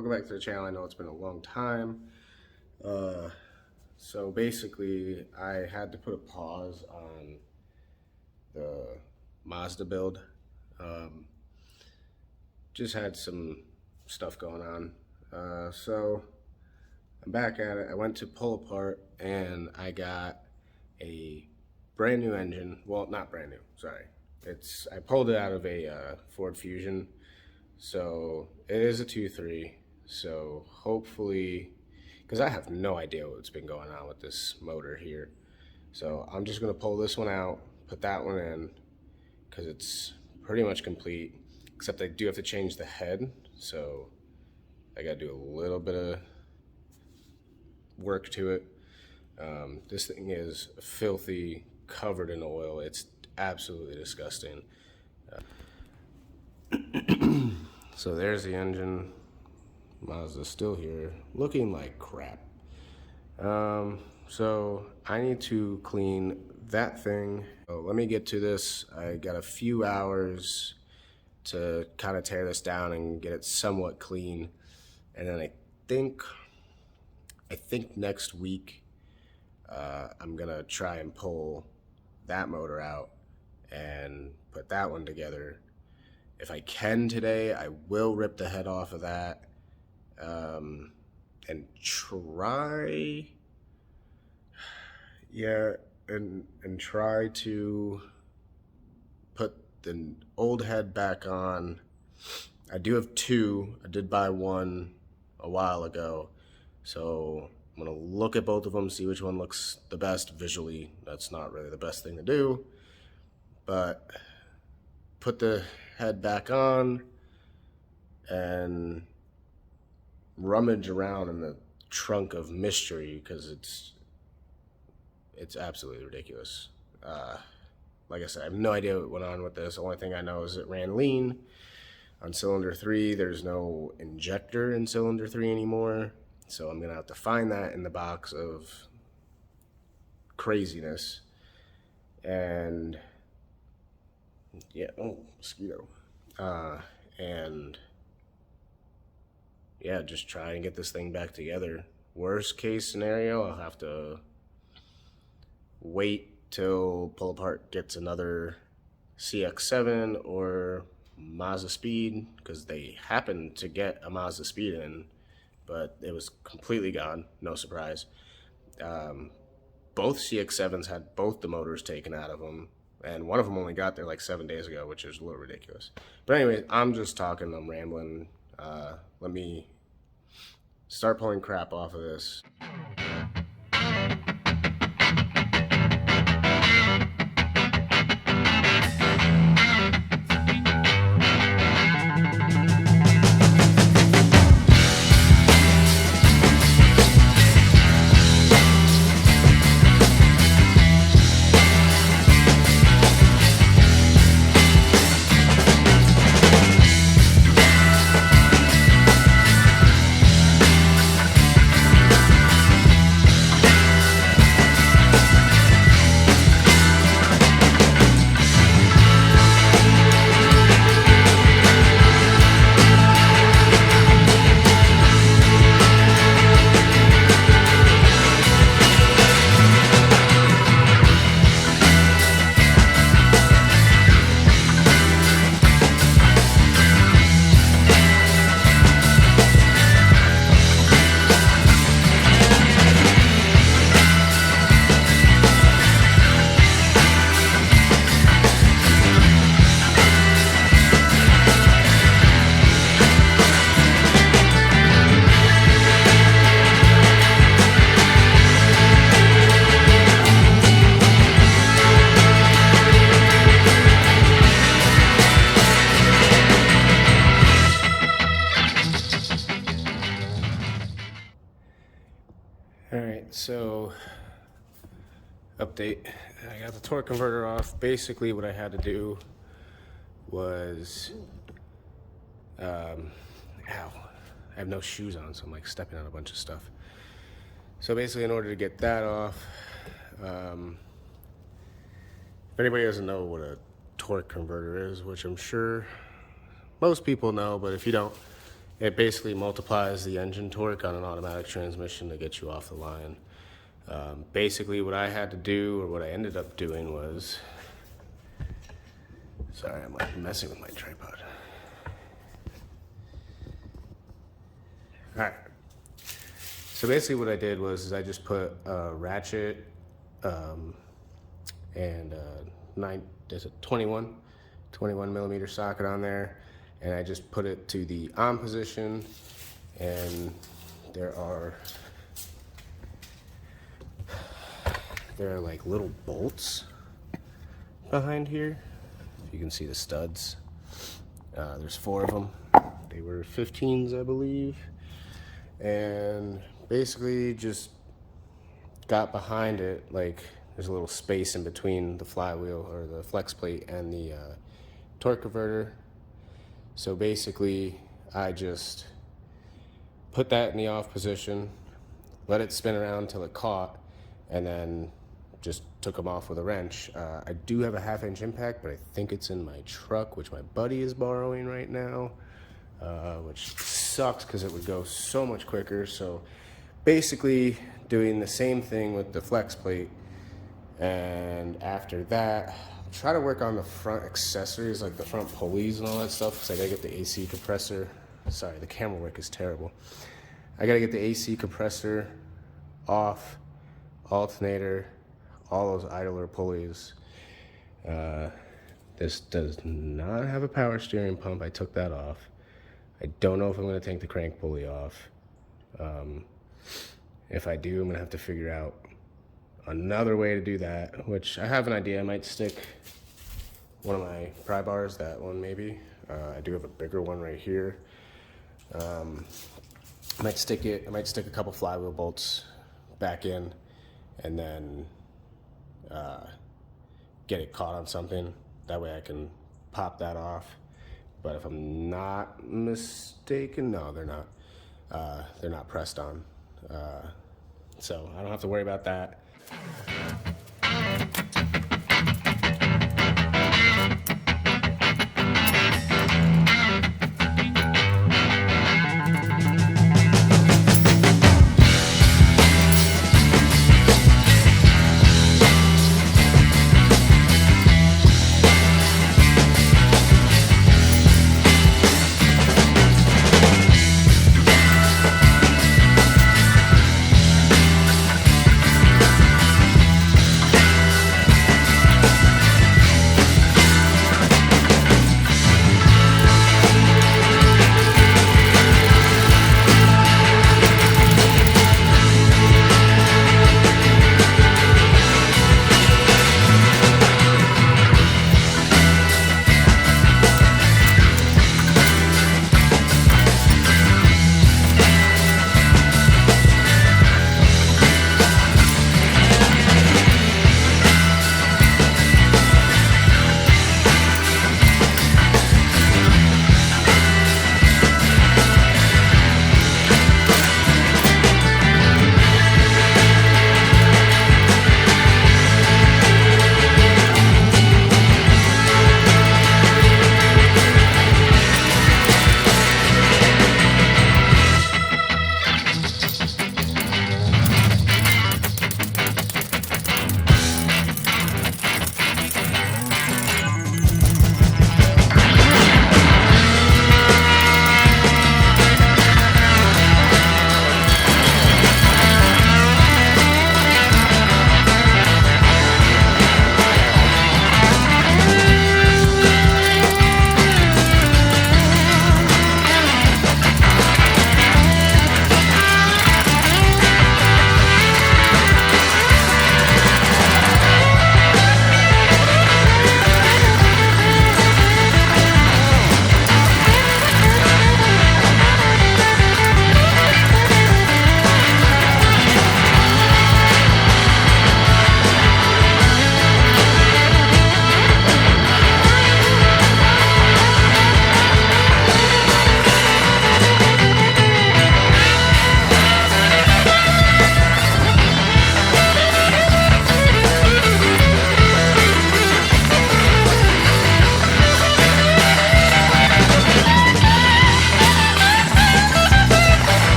welcome back to the channel. I know it's been a long time. So basically, I had to put a pause on the Mazda build. Just had some stuff going on. So I'm back at it. I went to pull apart and I got a brand new engine. Well, not brand new, sorry. I pulled it out of a Ford Fusion. So it is a 2.3. So hopefully, because I have no idea what's been going on with this motor here. So I'm just gonna pull this one out, put that one in, because it's pretty much complete, except I do have to change the head. So I gotta do a little bit of work to it. This thing is filthy, covered in oil. It's absolutely disgusting. So there's the engine. Mazda's still here, looking like crap. So I need to clean that thing. So let me get to this. I got a few hours to kind of tear this down and get it somewhat clean. And then I think next week, I'm gonna try and pull that motor out and put that one together. If I can today, I will rip the head off of that and try, and try to put the old head back on. I do have two. I did buy one a while ago, so I'm gonna look at both of them, see which one looks the best visually. That's not really the best thing to do, but put the head back on and rummage around in the trunk of mystery, because it's absolutely ridiculous. Like I said, I have no idea what went on with this. The only thing I know is it ran lean on cylinder 3. There's no injector in cylinder 3 anymore, so I'm gonna have to find that in the box of craziness. And yeah, oh, mosquito. And yeah, just try and get this thing back together. Worst case scenario, I'll have to wait till Pull Apart gets another CX-7 or Mazda Speed, because they happened to get a Mazda Speed in, but it was completely gone, no surprise. Both CX-7s had both the motors taken out of them, and one of them only got there like 7 days ago, which is a little ridiculous. But anyway, I'm just talking, I'm rambling. Let me start pulling crap off of this. Alright, so update. I got the torque converter off. Basically what I had to do was ow, I have no shoes on, so I'm like stepping on a bunch of stuff. So basically, in order to get that off, if anybody doesn't know what a torque converter is, which I'm sure most people know, but if you don't, it basically multiplies the engine torque on an automatic transmission to get you off the line. Basically what I had to do, or what I ended up doing was, sorry, I'm like messing with my tripod. All right. So basically what I did was I just put a ratchet and there's a 21 millimeter socket on there, and I just put it to the on position, and there are like little bolts behind here. You can see the studs. There's 4 of them. They were 15s, I believe. And basically just got behind it, like there's a little space in between the flywheel or the flex plate and the torque converter. So basically I just put that in the off position, let it spin around until it caught, and then just took them off with a wrench. I do have a 1/2-inch impact, but I think it's in my truck, which my buddy is borrowing right now, which sucks because it would go so much quicker. So basically doing the same thing with the flex plate, and after that try to work on the front accessories, like the front pulleys and all that stuff, because I gotta get the AC compressor. Sorry, the camera work is terrible. I gotta get the AC compressor off, alternator, all those idler pulleys. This does not have a power steering pump. I took that off. I don't know if I'm going to take the crank pulley off. If I do, I'm going to have to figure out another way to do that, which I have an idea. I might stick one of my pry bars, that one maybe. I do have a bigger one right here. I might stick a couple flywheel bolts back in, and then get it caught on something. That way I can pop that off. But if I'm not mistaken, no, they're not pressed on. So I don't have to worry about that.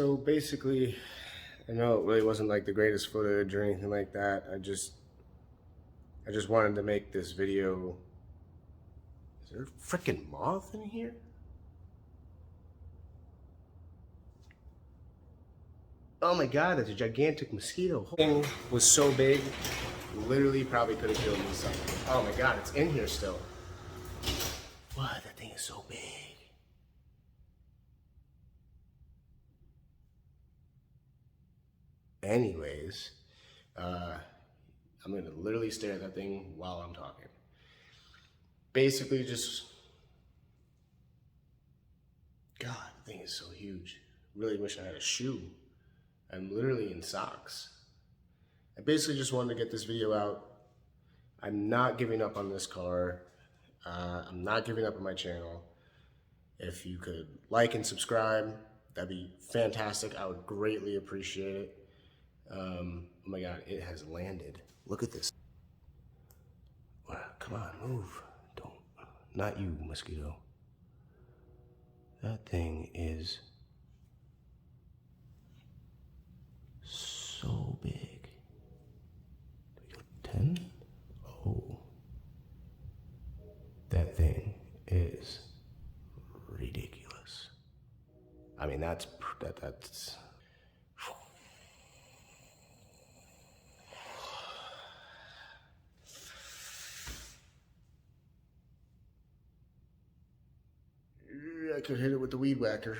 so basically, I know it really wasn't like the greatest footage or anything like that. I just wanted to make this video. Is there a freaking moth in here? Oh my god, that's a gigantic mosquito. The thing was so big, literally probably could have killed me something. Oh my god, it's in here still. What? That thing is so big. Anyways, I'm gonna literally stare at that thing while I'm talking. Basically, just God, the thing is so huge. Really wish I had a shoe. I'm literally in socks. I basically just wanted to get this video out. I'm not giving up on this car. I'm not giving up on my channel. If you could like and subscribe, that'd be fantastic. I would greatly appreciate it. Oh my god, it has landed. Look at this. Come on, move. Don't. Not you, mosquito. That thing is so big. Do we go 10? Oh. That thing is ridiculous. I mean, that's. I could hit it with the weed whacker.